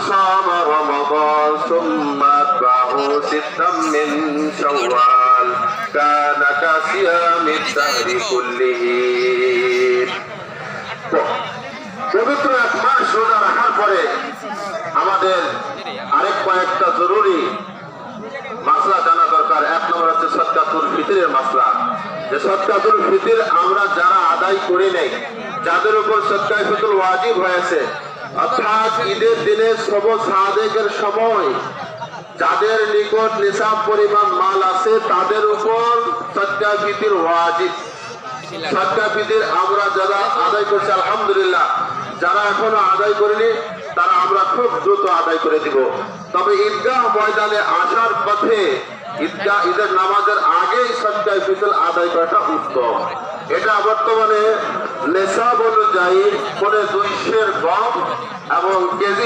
صام رمضان ثم أتبعه ستا من شوال كان كصيام الدهر كله পবিত্র এক মাস রোজা রাখার পরে আমাদের আরেক কয়েকটা জরুরি মাসলা জানা দরকার। এক নম্বর হচ্ছে সদকাতুল ফিতরের মাসলা, যে সদকাতুল ফিতর আমরা যারা আদায় করি নাই, যাদের উপর সদকায়ে ফিতর ওয়াজিব হয়েছে, অর্থাৎ ঈদের দিনে সব সাদেকের সময় যাদের নিকট নিসাব পরিমাণ মাল আছে তাদের উপর সদকায়ে ফিতর ওয়াজিব। সদকায়ে ফিতর আমরা যারা আদায় করছি আলহামদুলিল্লাহ, যারা এখনো আদায় করেনি তারা আমরা খুব দ্রুত আদায় করে দিব। তবে ঈদগাহ ময়দানে আসার পথে ঈদের নামাজের আগেই সদকায়ে ফিতর আদায় করাটা উত্তম। এটা বর্তমানে নেশাব অনুযায়ী 200 গম এবং কেজি